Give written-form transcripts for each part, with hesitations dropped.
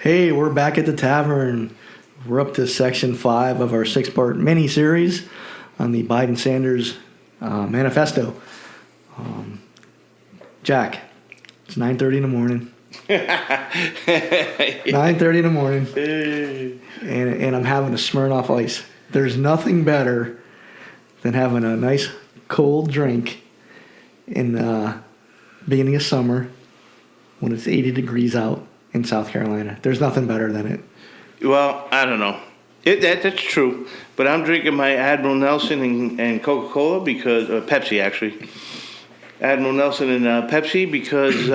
Hey, we're back at the tavern. We're up to section 5 of our 6-part mini-series on the Biden-Sanders manifesto. Jack, it's 9:30 in the morning. 9:30 in the morning. And I'm having a Smirnoff Ice. There's nothing better than having a nice cold drink in the beginning of summer when it's 80 degrees out in South Carolina. There's nothing better than it. Well, I don't know. That's true. But I'm drinking my Admiral Nelson and Coca-Cola because, Pepsi actually. Admiral Nelson and Pepsi because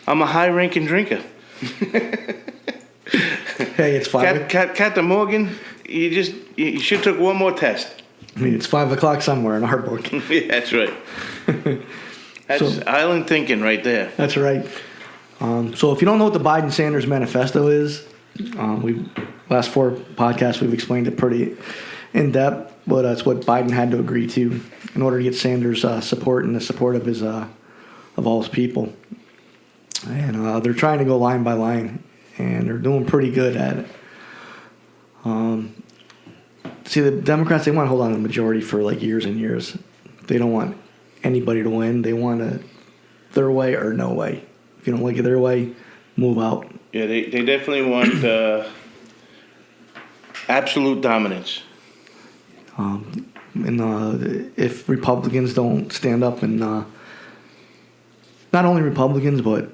I'm a high-ranking drinker. Hey, it's 5. Captain Morgan, you should have took one more test. I mean, it's 5 o'clock somewhere in our book. Yeah, that's right. That's island thinking right there. That's right. So if you don't know what the Biden-Sanders manifesto is, last 4 podcasts we've explained it pretty in depth, but that's what Biden had to agree to in order to get Sanders' support and the support of his of all his people. And they're trying to go line by line, and they're doing pretty good at it. See, the Democrats, they want to hold on to the majority for like years and years. They don't want anybody to win. They want a their way or no way. If you don't like it their way, move out. Yeah, they definitely want absolute dominance. If Republicans don't stand up and not only Republicans, but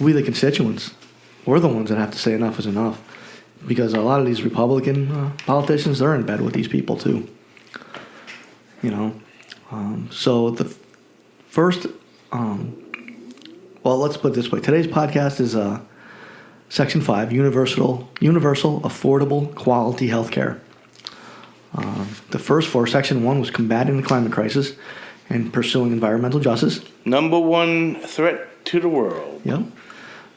we the constituents, we're the ones that have to say enough is enough. Because a lot of these Republican politicians, they're in bed with these people too. You know, so the first, well, let's put it this way. Today's podcast is section 5, universal, affordable, quality health care. The first 4, section 1 was combating the climate crisis and pursuing environmental justice. Number 1 threat to the world. Yep.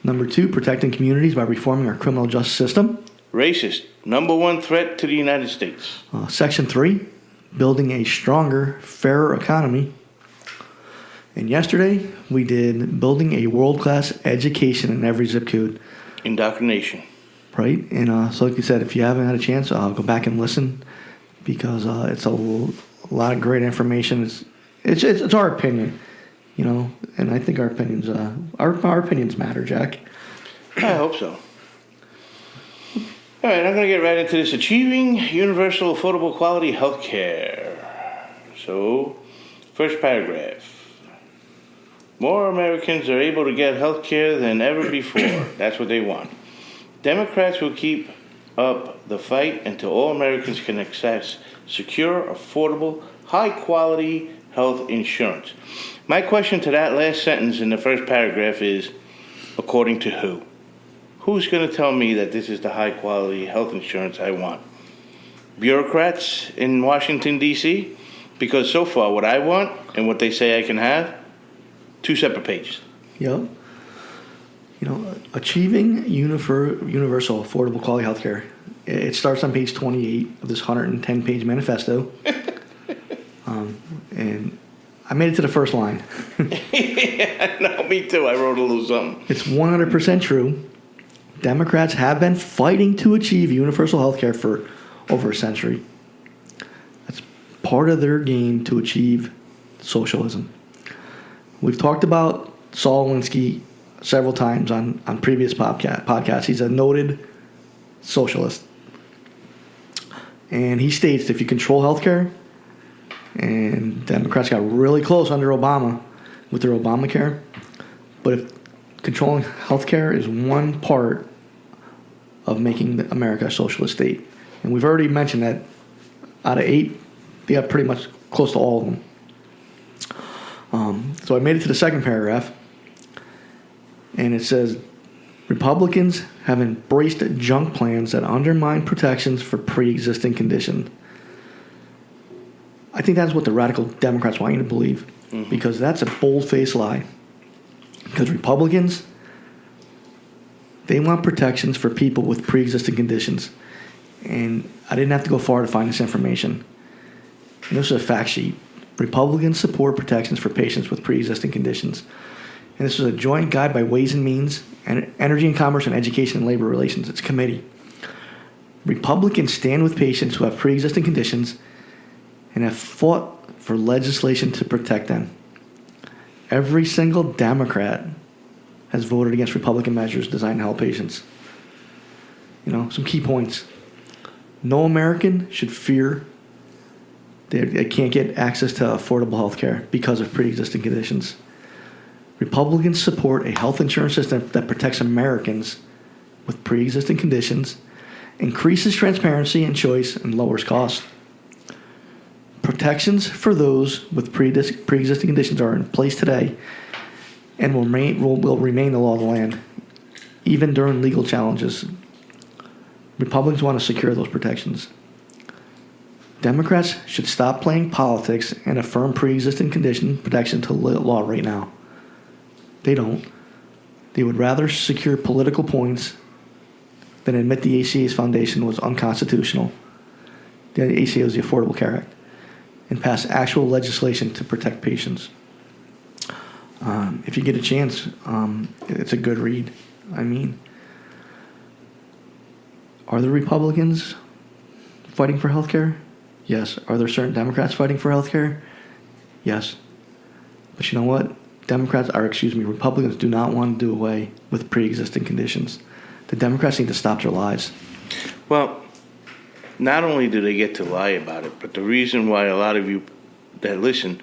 Number 2, protecting communities by reforming our criminal justice system. Racist. Number 1 threat to the United States. Section 3, building a stronger, fairer economy. And yesterday, we did building a world-class education in every zip code. Indoctrination. Right? And so like you said, if you haven't had a chance, go back and listen because it's a lot of great information. It's our opinion, you know, and I think our opinions matter, Jack. I hope so. All right, I'm going to get right into this. Achieving universal, affordable, quality health care. So, first paragraph. More Americans are able to get health care than ever before. That's what they want. Democrats will keep up the fight until all Americans can access secure, affordable, high-quality health insurance. My question to that last sentence in the first paragraph is, according to who? Who's going to tell me that this is the high-quality health insurance I want? Bureaucrats in Washington, D.C.? Because so far, what I want and what they say I can have, 2 separate pages. Yep. You know, achieving universal, affordable, quality health care. It starts on page 28 of this 110-page manifesto. And I made it to the first line. Yeah, no, me too. I wrote a little something. It's 100% true. Democrats have been fighting to achieve universal health care for over a century. That's part of their game to achieve socialism. We've talked about Saul Alinsky several times on previous podcasts. He's a noted socialist. And he states that if you control healthcare, and Democrats got really close under Obama with their Obamacare, but if controlling healthcare is one part of making America a socialist state. And we've already mentioned that out of 8, they got pretty much close to all of them. So I made it to the second paragraph, and it says, Republicans have embraced junk plans that undermine protections for pre-existing conditions. I think that's what the radical Democrats want you to believe, because that's a bold-faced lie. Because Republicans, they want protections for people with pre-existing conditions. And I didn't have to go far to find this information. And this is a fact sheet. Republicans support protections for patients with pre-existing conditions. And this is a joint guide by Ways and Means, and Energy and Commerce, and Education and Labor Relations. It's a committee. Republicans stand with patients who have pre-existing conditions and have fought for legislation to protect them. Every single Democrat has voted against Republican measures designed to help patients. Some key points. No American should fear they can't get access to affordable health care because of pre-existing conditions. Republicans support a health insurance system that protects Americans with pre-existing conditions, increases transparency and choice, and lowers costs. Protections for those with pre-existing conditions are in place today and will remain the law of the land, even during legal challenges. Republicans want to secure those protections. Democrats should stop playing politics and affirm pre-existing condition protection to law right now. They don't. They would rather secure political points than admit the ACA's foundation was unconstitutional. The ACA was the Affordable Care Act, and pass actual legislation to protect patients. If you get a chance, it's a good read. Are the Republicans fighting for health care? Yes. Are there certain Democrats fighting for health care? Yes. But you know what? Republicans do not want to do away with pre-existing conditions. The Democrats need to stop their lies. Well, not only do they get to lie about it, but the reason why a lot of you that listen,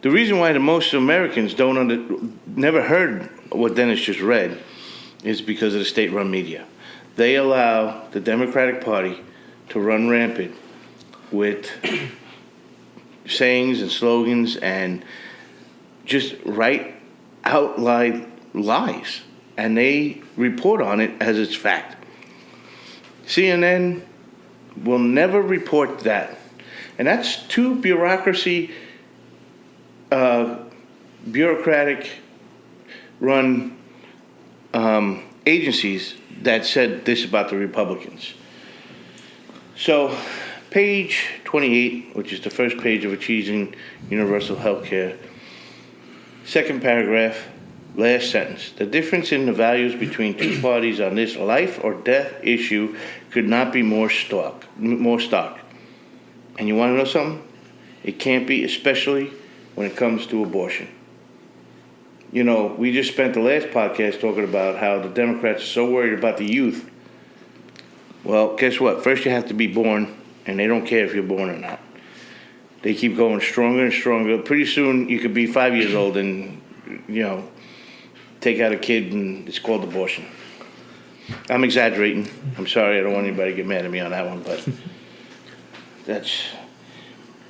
the reason why the most Americans never heard what Dennis just read is because of the state-run media. They allow the Democratic Party to run rampant with sayings and slogans and just out lies, and they report on it as it's fact. CNN will never report that, and that's two bureaucratic-run agencies that said this about the Republicans. So, page 28, which is the first page of Achieving Universal Health Care, second paragraph, last sentence. The difference in the values between two parties on this life or death issue could not be more stark. And you want to know something? It can't be, especially when it comes to abortion. We just spent the last podcast talking about how the Democrats are so worried about the youth. Well, guess what? First you have to be born, and they don't care if you're born or not. They keep going stronger and stronger. Pretty soon you could be 5 years old and, take out a kid and it's called abortion. I'm exaggerating. I'm sorry. I don't want anybody to get mad at me on that one, but that's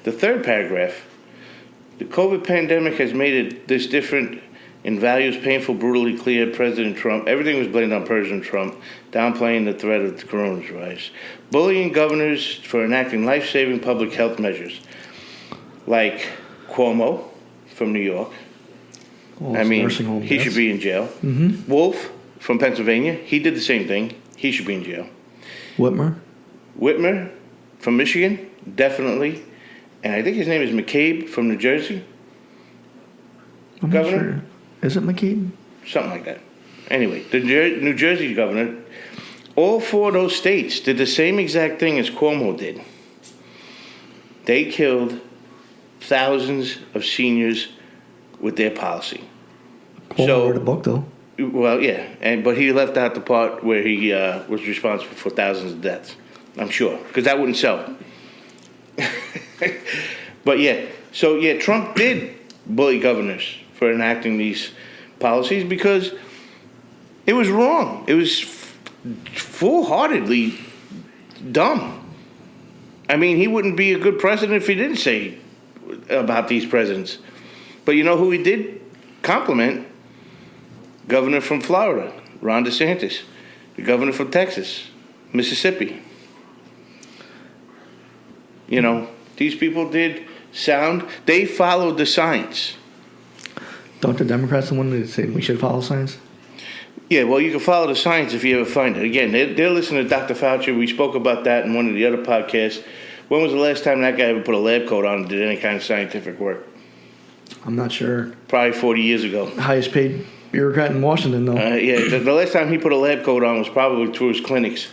the third paragraph. The COVID pandemic has made it this different in values, painful, brutally clear. President Trump, everything was blamed on President Trump, downplaying the threat of the coronavirus, bullying governors for enacting life-saving public health measures, like Cuomo from New York. He should be in jail. Mm-hmm. Wolf from Pennsylvania, he did the same thing. He should be in jail. Whitmer from Michigan, definitely. And I think his name is McCabe from New Jersey. I'm governor. Not sure. Is it McCabe? Something like that. Anyway, the New Jersey governor, all four of those states did the same exact thing as Cuomo did. They killed thousands of seniors with their policy. Cuomo wrote a book, though. Well, yeah, but he left out the part where he was responsible for thousands of deaths. I'm sure, because that wouldn't sell. But Trump did bully governors for enacting these policies because it was wrong. It was full-heartedly dumb. He wouldn't be a good president if he didn't say about these presidents. But you know who he did compliment? Governor from Florida, Ron DeSantis. The governor from Texas, Mississippi. These people did sound. They followed the science. Don't the Democrats the one that say we should follow science? Yeah, well, you can follow the science if you ever find it. Again, they're listening to Dr. Fauci. We spoke about that in one of the other podcasts. When was the last time that guy ever put a lab coat on and did any kind of scientific work? I'm not sure. Probably 40 years ago. Highest paid bureaucrat in Washington, though. Yeah, the last time he put a lab coat on was probably through his clinics.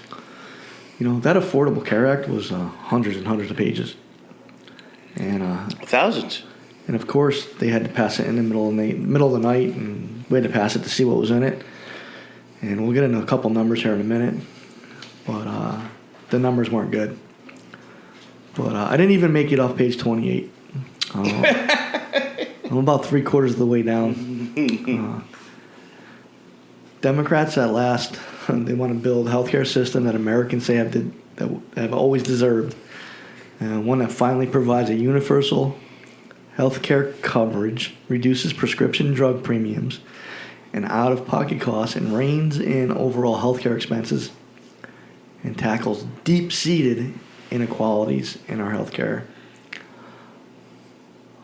That Affordable Care Act was hundreds and hundreds of pages. And Thousands. And of course, they had to pass it in the middle of the night, and we had to pass it to see what was in it. And we'll get into a couple numbers here in a minute, but the numbers weren't good. But I didn't even make it off page 28. I'm about 3/4 of the way down. Democrats at last, they want to build a healthcare system that Americans say that have always deserved. One that finally provides a universal healthcare coverage, reduces prescription drug premiums and out-of-pocket costs, and reins in overall healthcare expenses, and tackles deep-seated inequalities in our healthcare.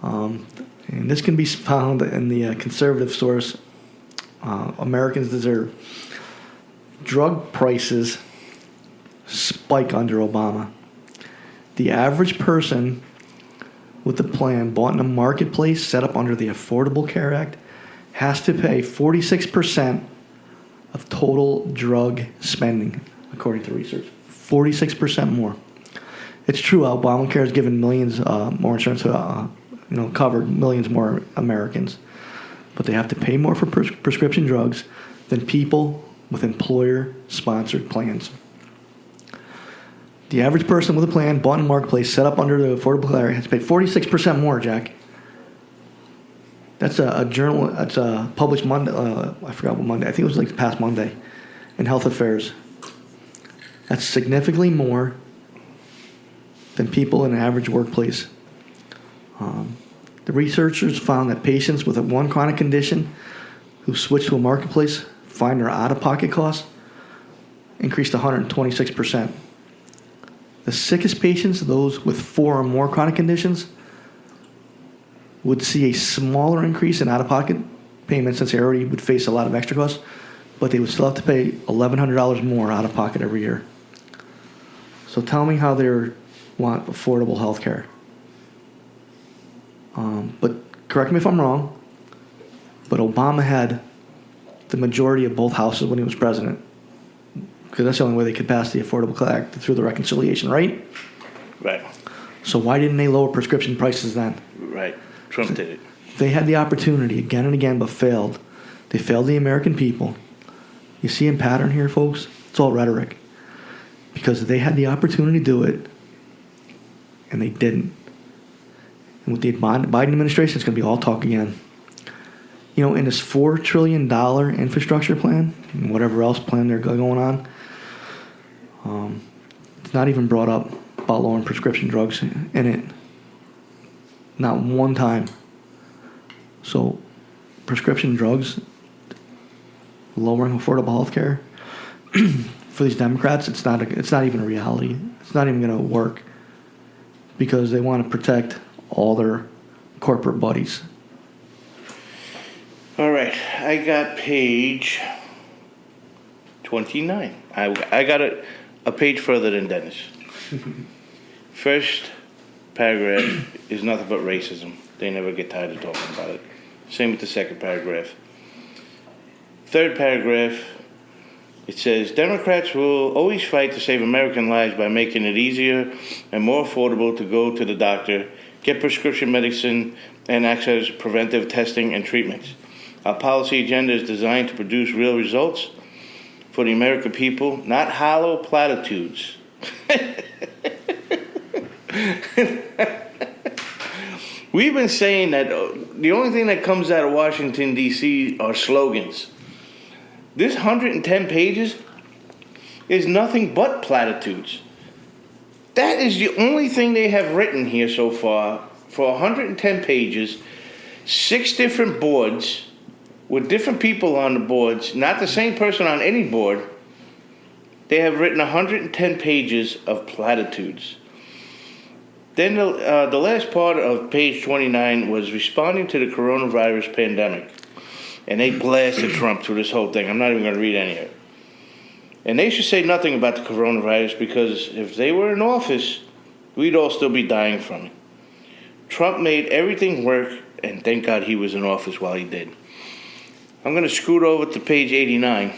And this can be found in the conservative source, Americans Deserve. Drug prices spike under Obama. The average person with the plan bought in a marketplace set up under the Affordable Care Act has to pay 46% of total drug spending, according to research. 46% more. It's true, Obamacare has given millions more insurance, covered millions more Americans, but they have to pay more for prescription drugs than people with employer-sponsored plans. The average person with a plan bought in a marketplace set up under the Affordable Care Act has to pay 46% more, Jack. That's a journal. That's published Monday. I forgot what Monday. I think it was like the past Monday, in Health Affairs. That's significantly more than people in an average workplace. The researchers found that patients with one chronic condition who switch to a marketplace find their out-of-pocket costs increased 126%. The sickest patients, those with 4 or more chronic conditions, would see a smaller increase in out-of-pocket payments since they already would face a lot of extra costs, but they would still have to pay $1,100 more out-of-pocket every year. So tell me how they want affordable health care. But correct me if I'm wrong, but Obama had the majority of both houses when he was president, because that's the only way they could pass the Affordable Care Act, through the reconciliation, right? Right. So why didn't they lower prescription prices then? Right. Trump did it. They had the opportunity again and again, but failed. They failed the American people. You see a pattern here, folks? It's all rhetoric. Because they had the opportunity to do it, and they didn't. And with the Biden administration, it's going to be all talk again. In this $4 trillion infrastructure plan, and whatever else plan they're going on, it's not even brought up about lowering prescription drugs in it. Not one time. So, prescription drugs, lowering affordable health care, for these Democrats, it's not even a reality. It's not even going to work, because they want to protect all their corporate buddies. All right, I got page 29. I got it a page further than Dennis. First paragraph is nothing but racism. They never get tired of talking about it. Same with the second paragraph. Third paragraph, it says, Democrats will always fight to save American lives by making it easier and more affordable to go to the doctor, get prescription medicine, and access preventive testing and treatments. Our policy agenda is designed to produce real results for the American people, not hollow platitudes. We've been saying that the only thing that comes out of Washington, D.C. are slogans. This 110 pages is nothing but platitudes. That is the only thing they have written here so far for 110 pages, 6 different boards with different people on the boards, not the same person on any board. They have written 110 pages of platitudes. Then the last part of page 29 was responding to the coronavirus pandemic. And they blasted Trump through this whole thing. I'm not even going to read any of it. And they should say nothing about the coronavirus, because if they were in office, we'd all still be dying from it. Trump made everything work and thank God he was in office while he did. I'm going to scoot over to page 89.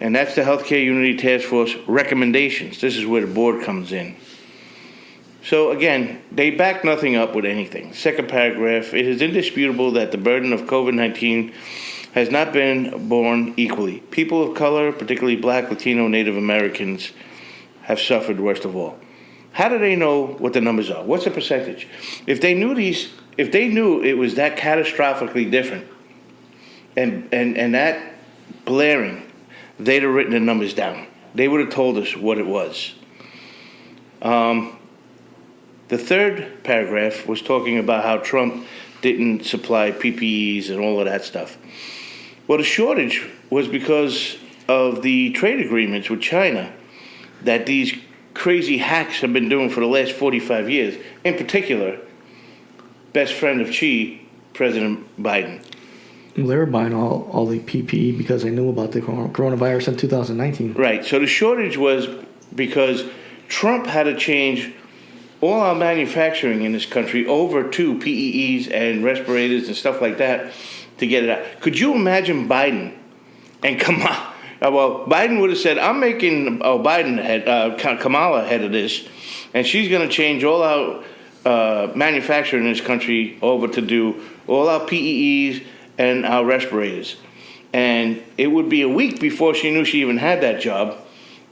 And that's the Healthcare Unity Task Force recommendations. This is where the board comes in. So again, they back nothing up with anything. Second paragraph, it is indisputable that the burden of COVID-19 has not been borne equally. People of color, particularly Black, Latino, Native Americans, have suffered worst of all. How do they know what the numbers are? What's the percentage? If they knew it was that catastrophically different and that blaring, they'd have written the numbers down. They would have told us what it was. The third paragraph was talking about how Trump didn't supply PPEs and all of that stuff. Well, the shortage was because of the trade agreements with China that these crazy hacks have been doing for the last 45 years. In particular, best friend of Xi, President Biden. Well, they were buying all the PPE because they knew about the coronavirus in 2019. Right. So the shortage was because Trump had to change all our manufacturing in this country over to PEEs and respirators and stuff like that to get it out. Could you imagine Biden and Kamala? Well, Biden would have said, I'm making Kamala head of this, and she's going to change all our manufacturing in this country over to do all our PEEs and our respirators. And it would be a week before she knew she even had that job.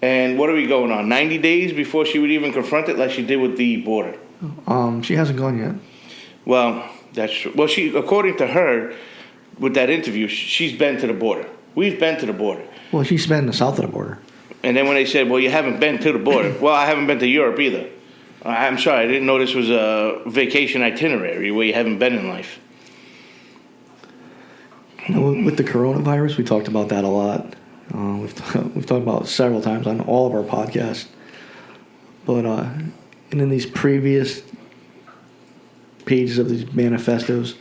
And what are we going on? 90 days before she would even confront it like she did with the border? She hasn't gone yet. Well, that's true. Well, she, according to her, with that interview, she's been to the border. We've been to the border. Well, she's been south of the border. And then when they said, well, you haven't been to the border. Well, I haven't been to Europe either. I'm sorry, I didn't know this was a vacation itinerary where you haven't been in life. With the coronavirus, we talked about that a lot. We've talked about it several times on all of our podcasts. But and in these previous pages of these manifestos,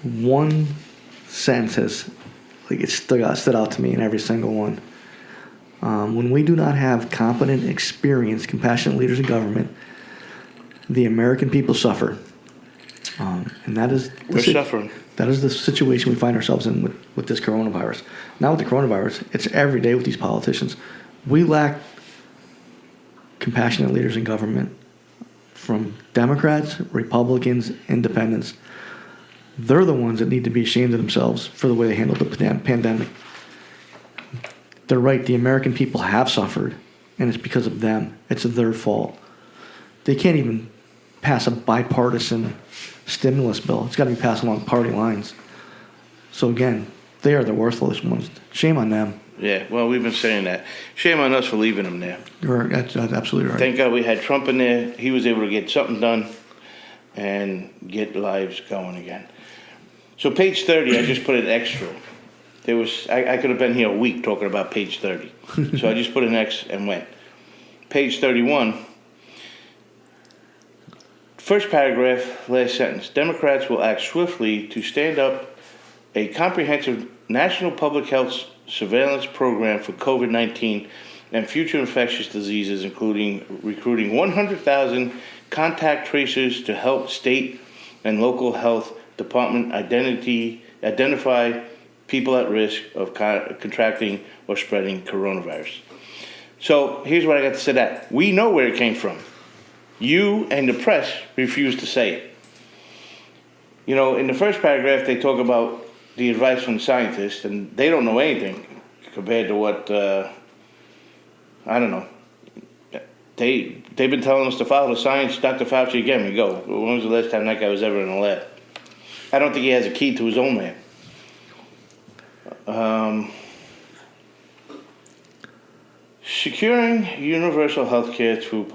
one sentence has it stood out to me in every single one. When we do not have competent, experienced, compassionate leaders in government, the American people suffer. And that is we're suffering. That is the situation we find ourselves in with this coronavirus. Now with the coronavirus, it's every day with these politicians. We lack compassionate leaders in government, from Democrats, Republicans, Independents. They're the ones that need to be ashamed of themselves for the way they handled the pandemic. They're right. The American people have suffered, and it's because of them. It's their fault. They can't even pass a bipartisan stimulus bill. It's got to be passed along party lines. So again, they are the worthless ones. Shame on them. Yeah, well, we've been saying that. Shame on us for leaving them there. That's absolutely right. Thank God we had Trump in there. He was able to get something done and get lives going again. So page 30, I just put an extra. I could have been here a week talking about page 30. So I just put an X and went. Page 31. First paragraph, last sentence. Democrats will act swiftly to stand up a comprehensive national public health surveillance program for COVID-19 and future infectious diseases, including recruiting 100,000 contact tracers to help state and local health department identify people at risk of contracting or spreading coronavirus. So here's what I got to say that. We know where it came from. You and the press refuse to say it. You know, in the first paragraph, they talk about the advice from scientists, and they don't know anything compared to what, I don't know. They've been telling us to follow the science. Dr. Fauci, again, we go. When was the last time that guy was ever in a lab? I don't think he has a key to his own lab. Securing universal health care through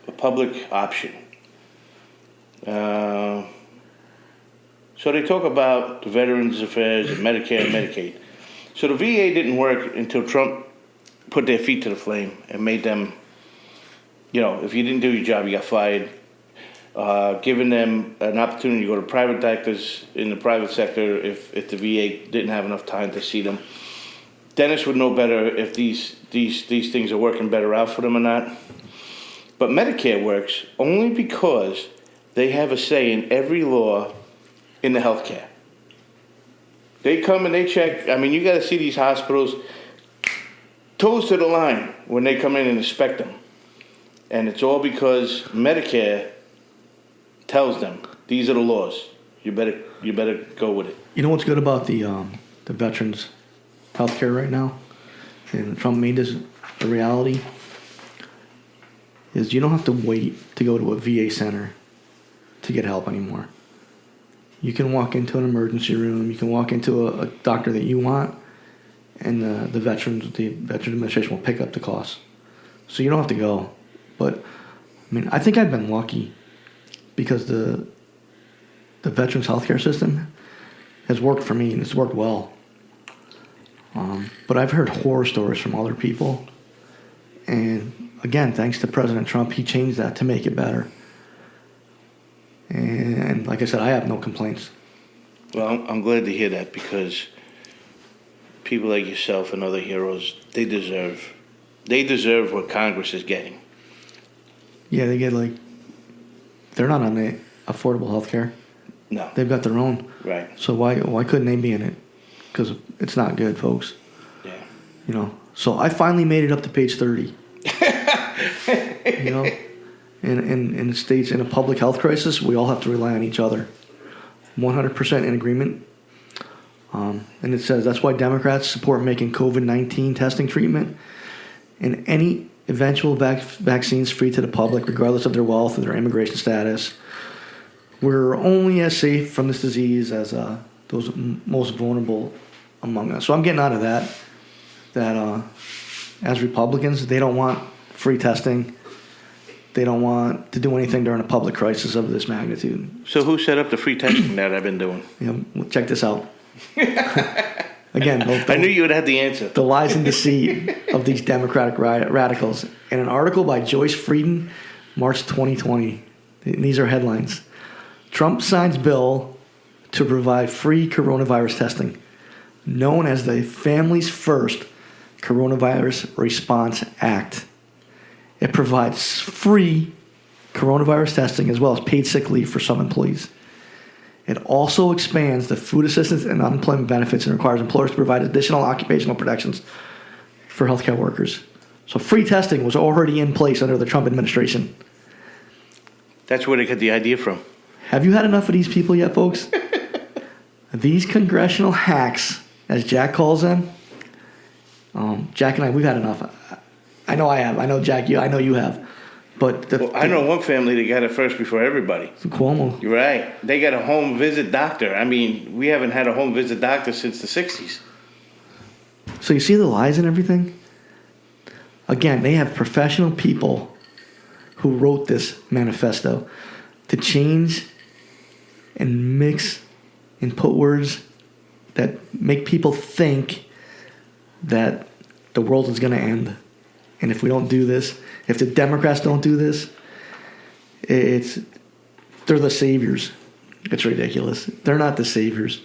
a public option. So they talk about the Veterans Affairs and Medicare and Medicaid. So the VA didn't work until Trump put their feet to the flame and made them, you know, if you didn't do your job, you got fired. Giving them an opportunity to go to private doctors in the private sector if the VA didn't have enough time to see them. Dennis would know better if these things are working better out for them or not. But Medicare works only because they have a say in every law in the healthcare. They come and they check. I mean, you got to see these hospitals toes to the line when they come in and inspect them. And it's all because Medicare tells them, these are the laws. You better go with it. You know what's good about the veterans' healthcare right now, and Trump made this a reality, is you don't have to wait to go to a VA center to get help anymore. You can walk into an emergency room. You can walk into a doctor that you want, and the Veterans Administration will pick up the costs. So you don't have to go. But I mean, I think I've been lucky because the veterans healthcare system has worked for me and it's worked well. But I've heard horror stories from other people, and again, thanks to President Trump, he changed that to make it better. And like I said, I have no complaints. Well, I'm glad to hear that, because people like yourself and other heroes, they deserve what Congress is getting. Yeah, they get they're not on the affordable health care. No. They've got their own. Right. So why couldn't they be in it? Because it's not good, folks. Yeah. You know. So I finally made it up to page 30. You know, in states in a public health crisis, we all have to rely on each other. 100% in agreement. And it says that's why Democrats support making COVID-19 testing treatment and any eventual vaccines free to the public, regardless of their wealth or their immigration status. We're only as safe from this disease as those most vulnerable among us. So I'm getting out of that as Republicans, they don't want free testing. They don't want to do anything during a public crisis of this magnitude. So who set up the free testing that I've been doing? You know, check this out. Again, I knew you would have the answer. The lies and deceit of these Democratic radicals. In an article by Joyce Frieden, March 2020, and these are headlines. Trump signs bill to provide free coronavirus testing, known as the Families First Coronavirus Response Act. It provides free coronavirus testing as well as paid sick leave for some employees. It also expands the food assistance and unemployment benefits and requires employers to provide additional occupational protections for healthcare workers. So free testing was already in place under the Trump administration. That's where they got the idea from. Have you had enough of these people yet, folks? These congressional hacks, as Jack calls them. Jack and I, we've had enough. I know I have. I know, Jack, I know you have. But I know one family that got it first before everybody. Cuomo. You're right. They got a home visit doctor. I mean, we haven't had a home visit doctor since the 60s. So you see the lies and everything? Again, they have professional people who wrote this manifesto to change and mix and put words that make people think that the world is going to end. And if we don't do this, if the Democrats don't do this, they're the saviors. It's ridiculous. They're not the saviors.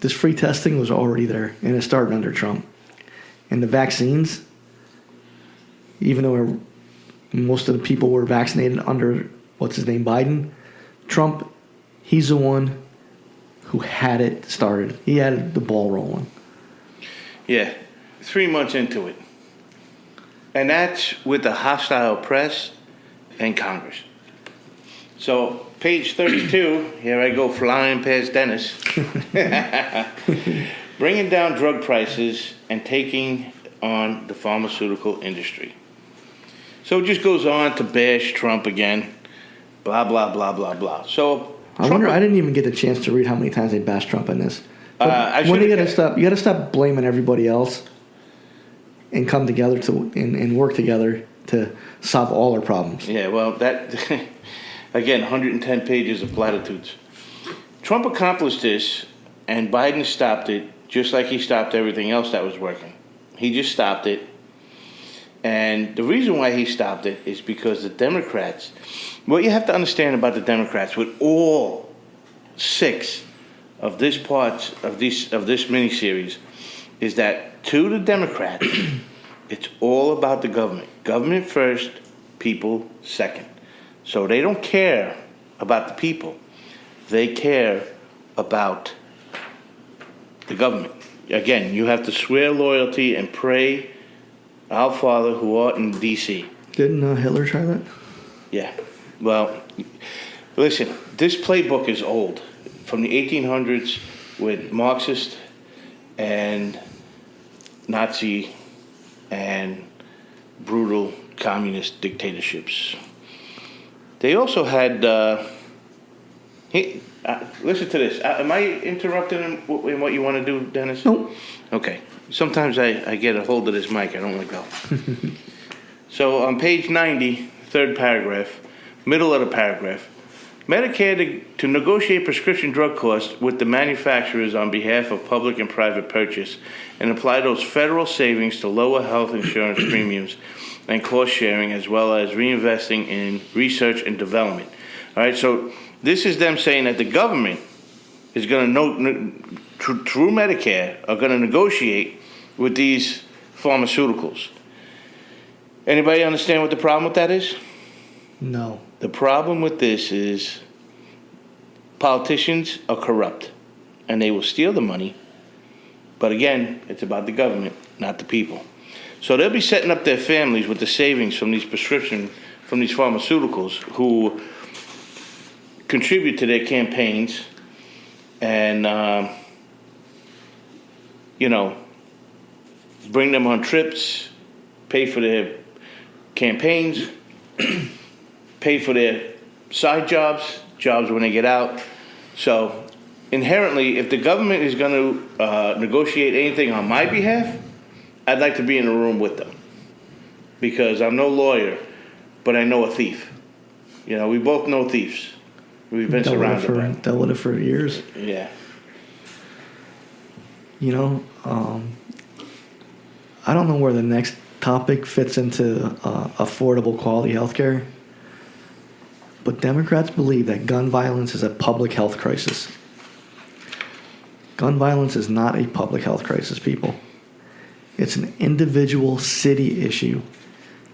This free testing was already there, and it started under Trump. And the vaccines, even though most of the people were vaccinated under, what's his name, Biden, Trump, he's the one who had it started. He had the ball rolling. Yeah, 3 months into it. And that's with the hostile press and Congress. So, page 32, here I go flying past Dennis. Bringing down drug prices and taking on the pharmaceutical industry. So it just goes on to bash Trump again. Blah, blah, blah, blah, blah. So I wonder, I didn't even get the chance to read how many times they bashed Trump in this. When you gotta stop blaming everybody else and come together and work together to solve all our problems. Yeah, well, that, again, 110 pages of platitudes. Trump accomplished this, and Biden stopped it, just like he stopped everything else that was working. He just stopped it. And the reason why he stopped it is because the Democrats, what you have to understand about the Democrats, with all 6 of this parts of this miniseries, is that to the Democrats, it's all about the government. Government first, people second. So they don't care about the people. They care about the government. Again, you have to swear loyalty and pray, Our Father who art in D.C. Didn't Hitler try that? Yeah. Well, listen, this playbook is old, from the 1800s with Marxist and Nazi and brutal communist dictatorships. They also had, listen to this. Am I interrupting in what you want to do, Dennis? No. Okay. Sometimes I get a hold of this mic. I don't let go. So on page 90, third paragraph, middle of the paragraph, Medicare to negotiate prescription drug costs with the manufacturers on behalf of public and private purchase and apply those federal savings to lower health insurance premiums and cost sharing, as well as reinvesting in research and development. All right, so this is them saying that the government is going to, through Medicare, are going to negotiate with these pharmaceuticals. Anybody understand what the problem with that is? No. The problem with this is politicians are corrupt, and they will steal the money. But again, it's about the government, not the people. So they'll be setting up their families with the savings from these from these pharmaceuticals, who contribute to their campaigns and, bring them on trips, pay for their campaigns, pay for their side jobs when they get out. So inherently, if the government is going to negotiate anything on my behalf, I'd like to be in the room with them, because I'm no lawyer, but I know a thief. We both know thieves. We've been surrounded by them. Dealt with it for years. Yeah. I don't know where the next topic fits into affordable quality healthcare, but Democrats believe that gun violence is a public health crisis. Gun violence is not a public health crisis, people. It's an individual city issue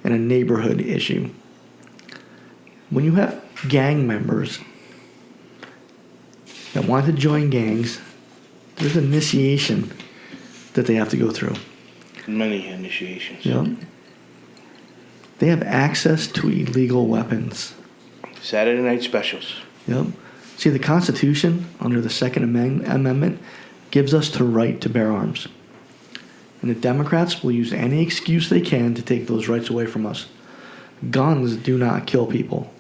and a neighborhood issue. When you have gang members that want to join gangs, there's initiation that they have to go through. Many initiations. Yep. They have access to illegal weapons. Saturday night specials. Yep. See, the Constitution, under the Second Amendment, gives us the right to bear arms. And the Democrats will use any excuse they can to take those rights away from us. Guns do not kill people.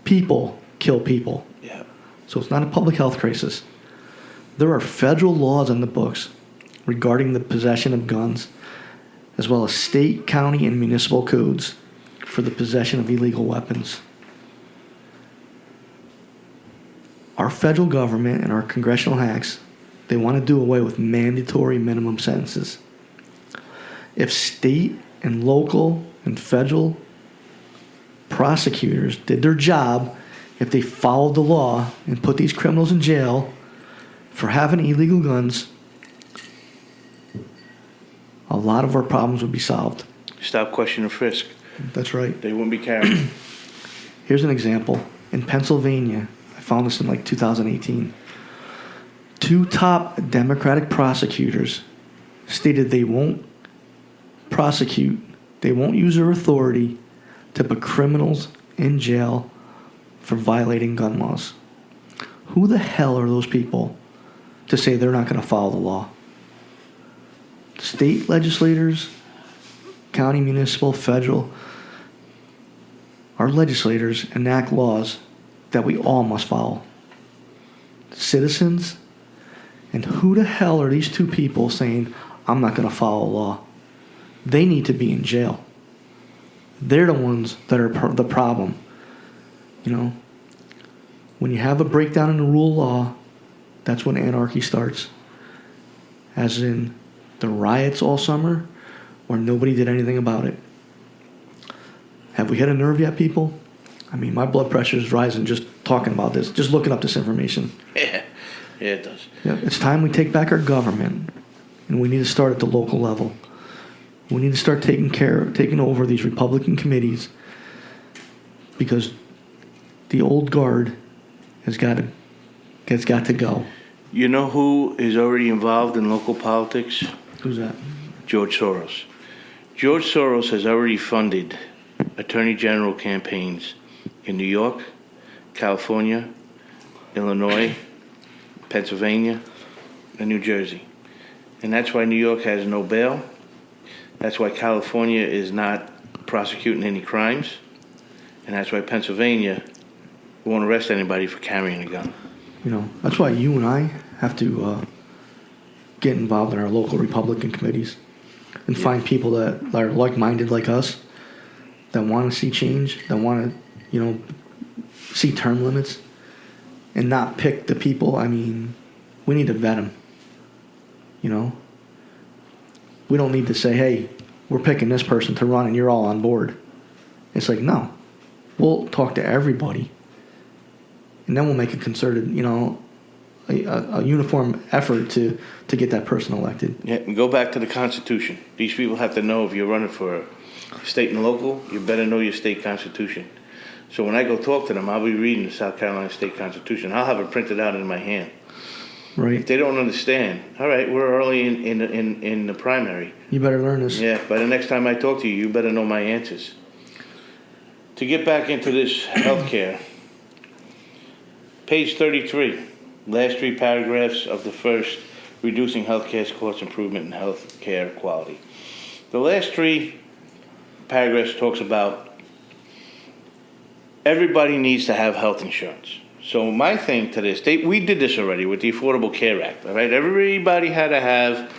People kill people. Yeah. So it's not a public health crisis. There are federal laws on the books regarding the possession of guns, as well as state, county, and municipal codes for the possession of illegal weapons. Our federal government and our congressional hacks, they want to do away with mandatory minimum sentences. If state and local and federal prosecutors did their job, if they followed the law and put these criminals in jail for having illegal guns, a lot of our problems would be solved. Stop, question, and frisk. That's right. They wouldn't be carrying. Here's an example. In Pennsylvania, I found this in 2018. 2 top Democratic prosecutors stated they won't prosecute, they won't use their authority to put criminals in jail for violating gun laws. Who the hell are those people to say they're not going to follow the law? State legislators, county, municipal, federal, our legislators enact laws that we all must follow. Citizens, and who the hell are these 2 people saying, I'm not going to follow law? They need to be in jail. They're the ones that are the problem. When you have a breakdown in the rule of law, that's when anarchy starts. As in the riots all summer, where nobody did anything about it. Have we hit a nerve yet, people? I mean, my blood pressure is rising just talking about this, just looking up this information. Yeah, it does. Yeah, it's time we take back our government, and we need to start at the local level. We need to start taking over these Republican committees, because The old guard has got to go. You know who is already involved in local politics? Who's that? George Soros. George Soros has already funded attorney general campaigns in New York, California, Illinois, Pennsylvania, and New Jersey. And that's why New York has no bail. That's why California is not prosecuting any crimes. And that's why Pennsylvania won't arrest anybody for carrying a gun. You know, that's why you and I have to get involved in our local Republican committees and find people that are like-minded like us, that want to see change, that want to, see term limits, and not pick the people. I mean, we need to vet them. We don't need to say, hey, we're picking this person to run and you're all on board. It's like, no. We'll talk to everybody. And then we'll make a concerted, a uniform effort to get that person elected. Yeah, and go back to the Constitution. These people have to know if you're running for state and local, you better know your state constitution. So when I go talk to them, I'll be reading the South Carolina State Constitution. I'll have it printed out in my hand. Right. If they don't understand, all right, we're early in the primary. You better learn this. Yeah, by the next time I talk to you, you better know my answers. To get back into this healthcare, page 33, last 3 paragraphs of the first, reducing healthcare cost improvement and healthcare quality. The last 3 paragraphs talks about everybody needs to have health insurance. So my thing to this, we did this already with the Affordable Care Act, all right? Everybody had to have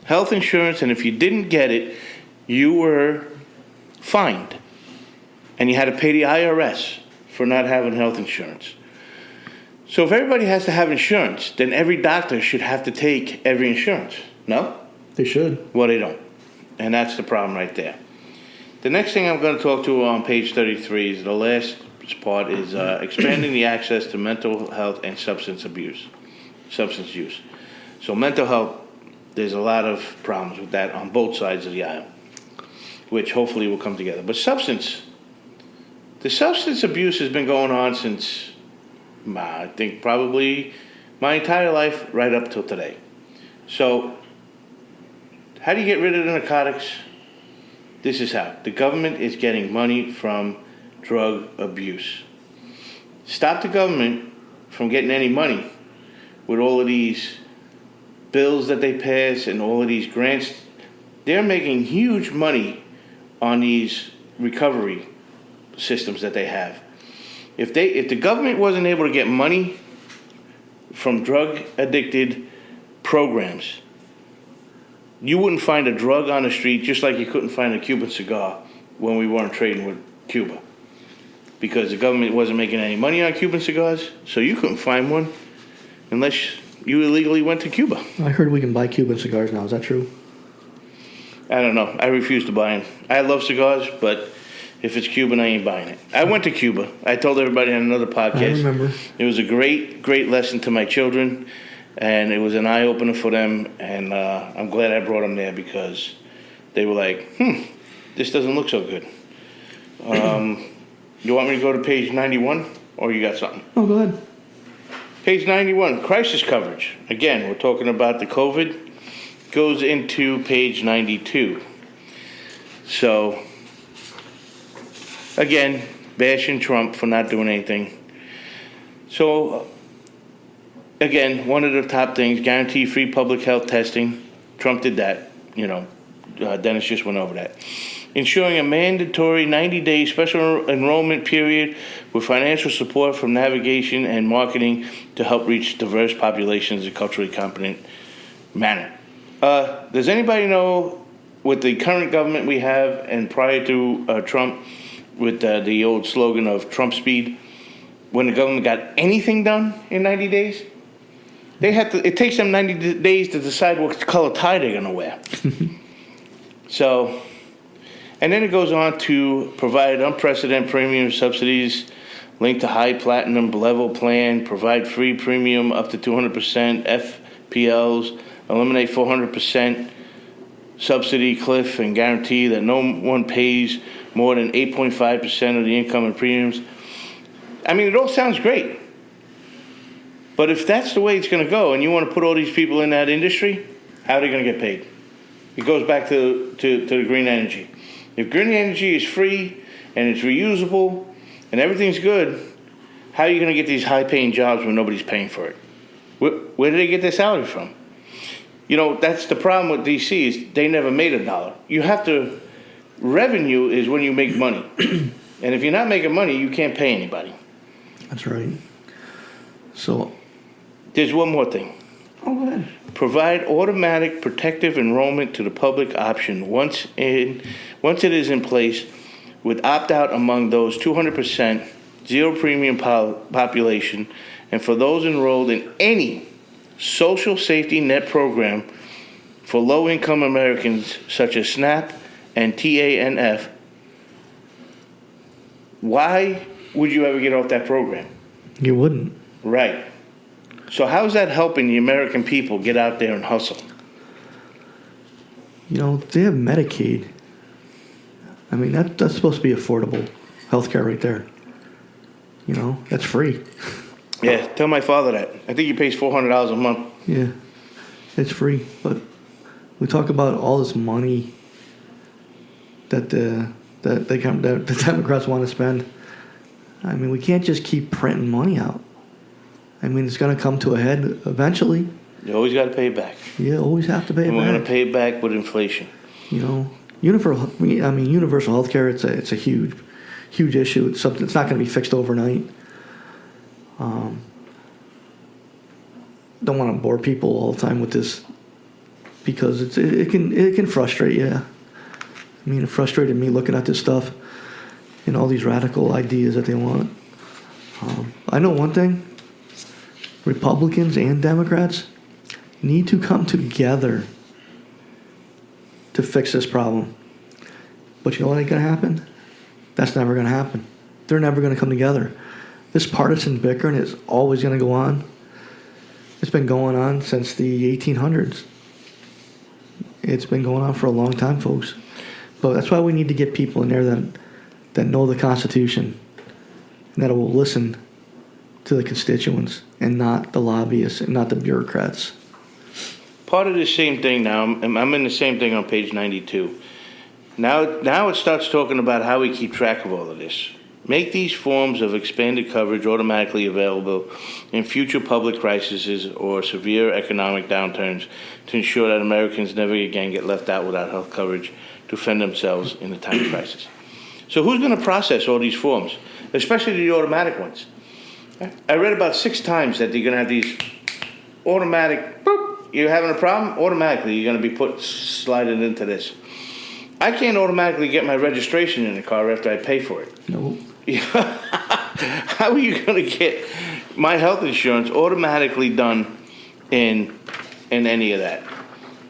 health insurance, and if you didn't get it, you were fined. And you had to pay the IRS for not having health insurance. So if everybody has to have insurance, then every doctor should have to take every insurance. No? They should. Well, they don't. And that's the problem right there. The next thing I'm going to talk to on page 33 is the last part is expanding the access to mental health and substance use. So mental health, there's a lot of problems with that on both sides of the aisle, which hopefully will come together. But the substance abuse has been going on since, I think, probably my entire life right up till today. So how do you get rid of the narcotics? This is how. The government is getting money from drug abuse. Stop the government from getting any money with all of these bills that they pass and all of these grants. They're making huge money on these recovery systems that they have. If the government wasn't able to get money from drug addicted programs, you wouldn't find a drug on the street, just like you couldn't find a Cuban cigar when we weren't trading with Cuba, because the government wasn't making any money on Cuban cigars, so you couldn't find one unless you illegally went to Cuba. I heard we can buy Cuban cigars now. Is that true? I don't know. I refuse to buy them. I love cigars, but if it's Cuban, I ain't buying it. I went to Cuba. I told everybody on another podcast. I remember. It was a great, great lesson to my children, and it was an eye-opener for them, and I'm glad I brought them there because they were like, this doesn't look so good. You want me to go to page 91, or you got something? Oh, go ahead. Page 91, crisis coverage. Again, we're talking about the COVID. Goes into page 92. So, again, bashing Trump for not doing anything. So, again, one of the top things, guarantee free public health testing. Trump did that. Dennis just went over that. Ensuring a mandatory 90-day special enrollment period with financial support from navigation and marketing to help reach diverse populations in a culturally competent manner. Does anybody know, with the current government we have and prior to Trump, with the old slogan of Trump speed, when the government got anything done in 90 days? It takes them 90 days to decide what color tie they're going to wear. So, and then it goes on to provide unprecedented premium subsidies linked to high platinum level plan, provide free premium up to 200% FPLs, eliminate 400% subsidy cliff, and guarantee that no one pays more than 8.5% of the income and premiums. I mean, it all sounds great. But if that's the way it's going to go, and you want to put all these people in that industry, how are they going to get paid? It goes back to the green energy. If green energy is free and it's reusable and everything's good, how are you going to get these high-paying jobs when nobody's paying for it? Where do they get their salary from? You know, that's the problem with DC is they never made a dollar. You have to, revenue is when you make money. And if you're not making money, you can't pay anybody. That's right. So, there's one more thing. oh, go ahead. Provide automatic protective enrollment to the public option once it is in place, with opt-out among those 200% zero premium population, and for those enrolled in any social safety net program for low-income Americans such as SNAP and TANF. Why would you ever get off that program? You wouldn't. Right. So how's that helping the American people get out there and hustle? You know, they have Medicaid. I mean, that's supposed to be affordable healthcare right there. You know, that's free. Yeah, tell my father that. I think he pays $400 a month. Yeah, it's free. But we talk about all this money that the Democrats want to spend. I mean, we can't just keep printing money out. I mean, it's going to come to a head eventually. You always got to pay it back. You always have to pay it And we're back. going to pay it back with inflation. You know, universal health care, it's a huge issue. It's something that's not going to be fixed overnight. Don't want to bore people all the time with this because it can frustrate you. I mean, it frustrated me looking at this stuff and all these radical ideas that they want. I know one thing: Republicans and Democrats need to come together to fix this problem. But you know what ain't going to happen? That's never going to happen. They're never going to come together. This partisan bickering is always going to go on. It's been going on since the 1800s. It's been going on for a long time, folks. But that's why we need to get people in there that know the Constitution and that will listen to the constituents and not the lobbyists and not the bureaucrats. Part of the same thing now, I'm in the same thing on page 92. Now it starts talking about how we keep track of all of this. Make these forms of expanded coverage automatically available in future public crises or severe economic downturns to ensure that Americans never again get left out without health coverage to fend themselves in a time of crisis. So who's going to process all these forms, especially the automatic ones? I read about 6 times that they're going to have these automatic, boop, you're having a problem, automatically you're going to be sliding into this. I can't automatically get my registration in the car after I pay for it. No. How are you going to get my health insurance automatically done in any of that?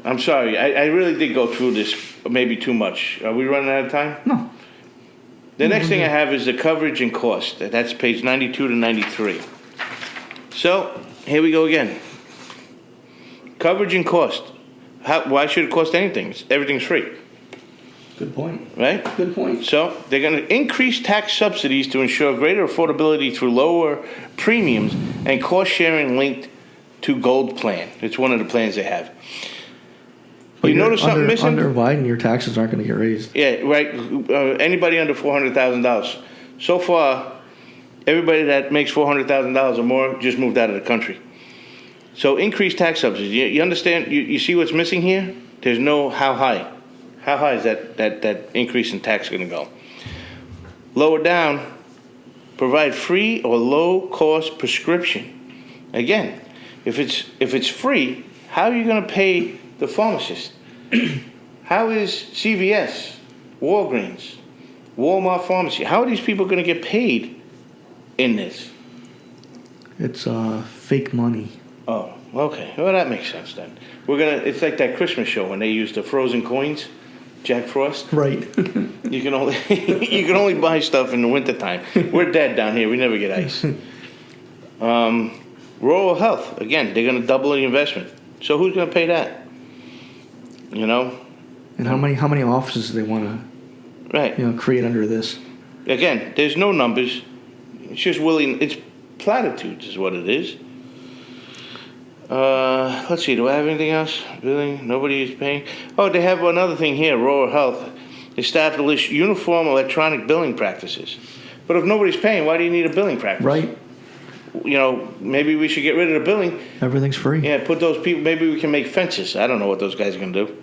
I'm sorry, I really did go through this maybe too much. Are we running out of time? No. The next thing I have is the coverage and cost. That's page 92 to 93. So, here we go again. Coverage and cost. Why should it cost anything? Everything's free. Good point. Right? Good point. So, they're going to increase tax subsidies to ensure greater affordability through lower premiums and cost sharing linked to Gold Plan. It's one of the plans they have. But you notice something missing? Under Biden, your taxes aren't going to get raised. Yeah, right. Anybody under $400,000. So far, everybody that makes $400,000 or more just moved out of the country. So increased tax subsidies. You understand? You see what's missing here? There's no how high. How high is that increase in tax going to go? Lower down, provide free or low-cost prescription. Again, if it's free, how are you going to pay the pharmacist? How is CVS, Walgreens, Walmart Pharmacy, how are these people going to get paid in this? It's fake money. Oh, okay. Well, that makes sense then. It's like that Christmas show when they used the frozen coins, Jack Frost. Right. You can only buy stuff in the wintertime. We're dead down here. We never get ice. Rural health. Again, they're going to double the investment. So who's going to pay that? You know? And how many offices do they want to right. create under this? Again, there's no numbers. It's just it's platitudes is what it is. Let's see, do I have anything else? Billing, nobody is paying. Oh, they have another thing here, rural health. Establish uniform electronic billing practices. But if nobody's paying, why do you need a billing practice? Right. Maybe we should get rid of the billing. Everything's free. Yeah, put those people, maybe we can make fences. I don't know what those guys are going to do.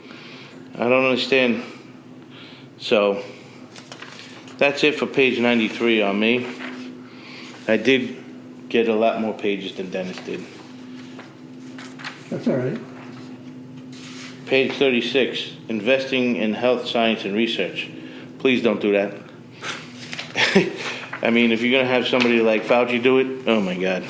I don't understand. So, that's it for page 93 on me. I did get a lot more pages than Dennis did. That's all right. Page 36, investing in health, science, and research. Please don't do that. I mean, if you're going to have somebody like Fauci do it, oh my God.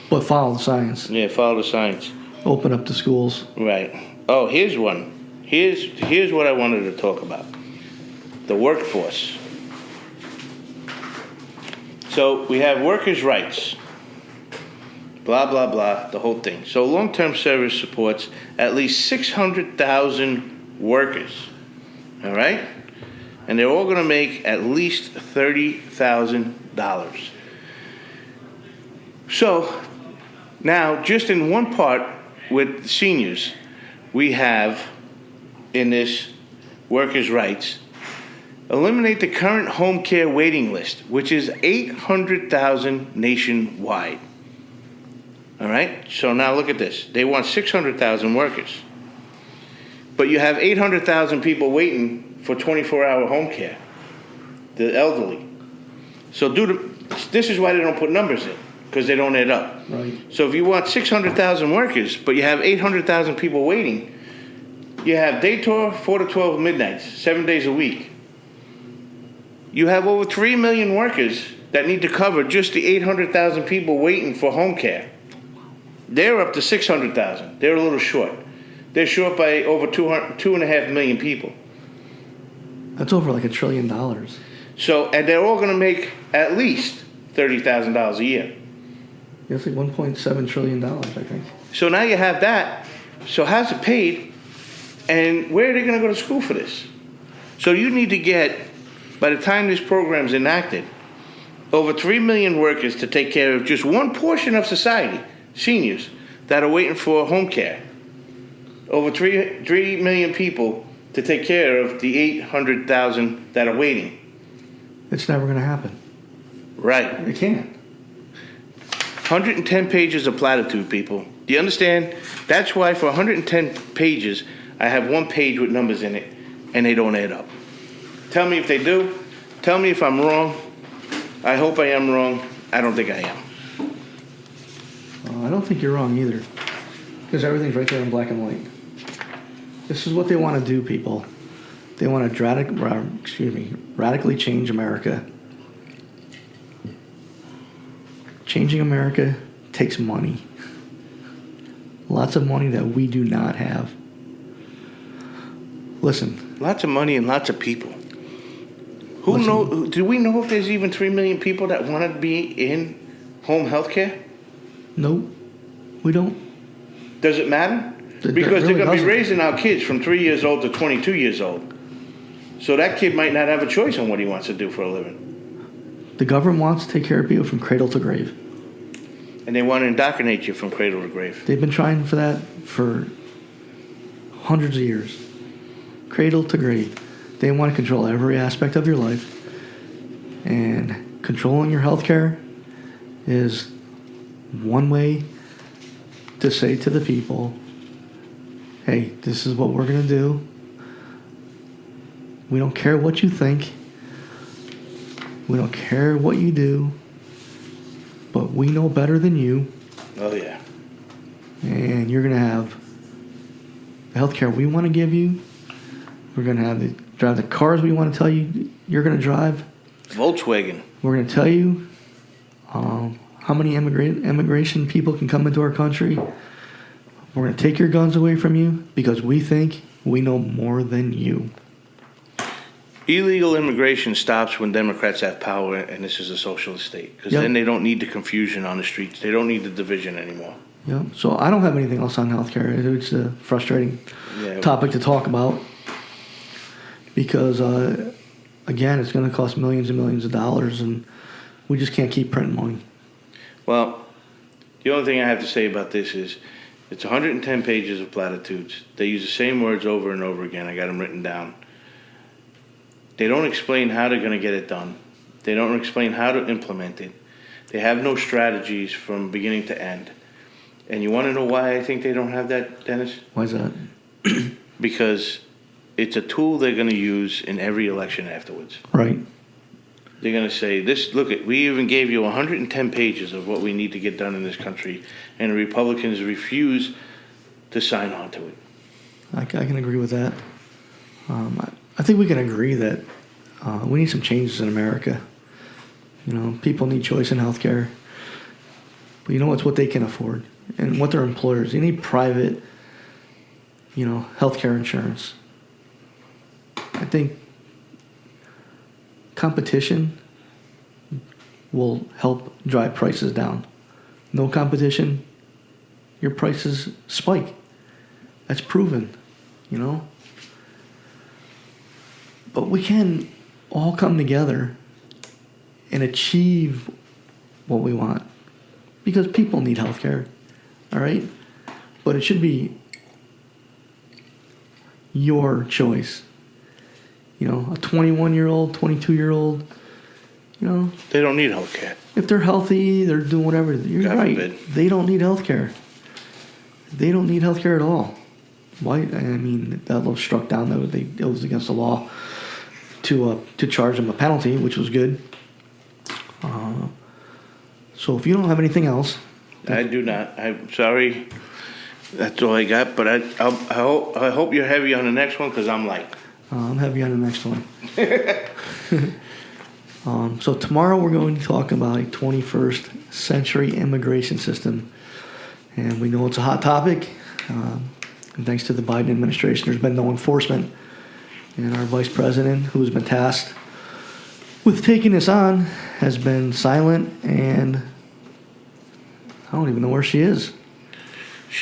But follow the science. Yeah, follow the science. Open up the schools. Right. Oh, here's one. Here's what I wanted to talk about. The workforce. So we have workers' rights. Blah, blah, blah, the whole thing. So long-term service supports at least 600,000 workers. All right? And they're all going to make at least $30,000. So now, just in one part with seniors, we have in this workers' rights, eliminate the current home care waiting list, which is 800,000 nationwide. All right? So now look at this. They want 600,000 workers. But you have 800,000 people waiting for 24-hour home care, the elderly. So this is why they don't put numbers in, because they don't add up. Right. So if you want 600,000 workers, but you have 800,000 people waiting, you have day tour, 4 to 12 midnights, 7 days a week. You have over 3 million workers that need to cover just the 800,000 people waiting for home care. They're up to 600,000. They're a little short. They're short by over 2.5 million people. That's over like $1 trillion. So, and they're all going to make at least $30,000 a year. It's like $1.7 trillion, I think. So now you have that. So how's it paid? And where are they going to go to school for this? So you need to get, by the time this program's enacted, over 3 million workers to take care of just one portion of society, seniors, that are waiting for home care. Over 3 million people to take care of the 800,000 that are waiting. It's never going to happen. Right. It can't. 110 pages of platitude, people. Do you understand? That's why for 110 pages, I have one page with numbers in it, and they don't add up. Tell me if they do. Tell me if I'm wrong. I hope I am wrong. I don't think I am. I don't think you're wrong either. Because everything's right there in black and white. This is what they want to do, people. They want to radically change America. Changing America takes money. Lots of money that we do not have. Listen. Lots of money and lots of people. Do we know if there's even 3 million people that want to be in home health care? Nope. We don't. Does it matter? Because they're going to be raising our kids from 3 years old to 22 years old. So that kid might not have a choice on what he wants to do for a living. The government wants to take care of people from cradle to grave. And they want to indoctrinate you from cradle to grave. They've been trying for that for hundreds of years. Cradle to grave. They want to control every aspect of your life. And controlling your health care is one way to say to the people, hey, this is what we're going to do. We don't care what you think. We don't care what you do. But we know better than you. Oh, yeah. And you're going to have the health care we want to give you. We're going to drive the cars we want to tell you you're going to drive. Volkswagen. We're going to tell you how many immigration people can come into our country. We're going to take your guns away from you because we think we know more than you. Illegal immigration stops when Democrats have power and this is a socialist state. Because then they don't need the confusion on the streets. They don't need the division anymore. Yeah. So I don't have anything else on healthcare. It's a frustrating topic to talk about because, again, it's going to cost millions and millions of dollars. And We just can't keep printing money. Well, the only thing I have to say about this is it's 110 pages of platitudes. They use the same words over and over again. I got them written down. They don't explain how they're going to get it done. They don't explain how to implement it. They have no strategies from beginning to end. And you want to know why I think they don't have that, Dennis? Why is that? Because it's a tool they're going to use in every election afterwards. Right. They're going to say, we even gave you 110 pages of what we need to get done in this country, and the Republicans refuse to sign on to it. I can agree with that. I think we can agree that we need some changes in America. People need choice in healthcare. But it's what they can afford and what their employers. They need private, healthcare insurance. I think competition will help drive prices down. No competition, your prices spike. That's proven, But we can all come together and achieve what we want because people need health care, all right? But it should be your choice. A 21-year-old, 22-year-old, They don't need health care. if they're healthy, they're doing whatever. You're God right. forbid. They don't need health care. They don't need health care at all. Why? That law struck down that it was against the law to charge them a penalty, which was good. So if you don't have anything else, I do not. I'm sorry. That's all I got. But I hope you're heavy on the next one because I'm light. I'm heavy on the next one. So tomorrow we're going to talk about a 21st century immigration system. And we know it's a hot topic. And thanks to the Biden administration, there's been no enforcement. And our vice president, who's been tasked with taking this on, has been silent, and I don't even know where she is.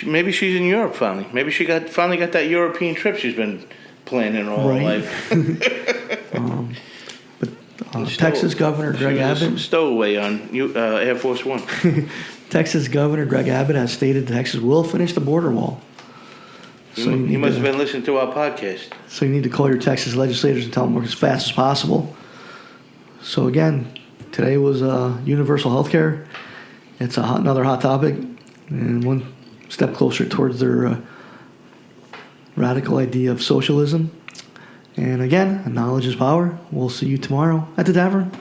Maybe she's in Europe finally. Maybe she finally got that European trip she's been planning all her life. Texas Governor Greg Abbott. Stowaway on Air Force One. Texas Governor Greg Abbott has stated Texas will finish the border wall. So he must have been listening to our podcast. So you need to call your Texas legislators and tell them work as fast as possible. So again, today was universal health care. It's another hot topic, and one step closer towards their radical idea of socialism. And again, knowledge is power. We'll see you tomorrow at the Tavern.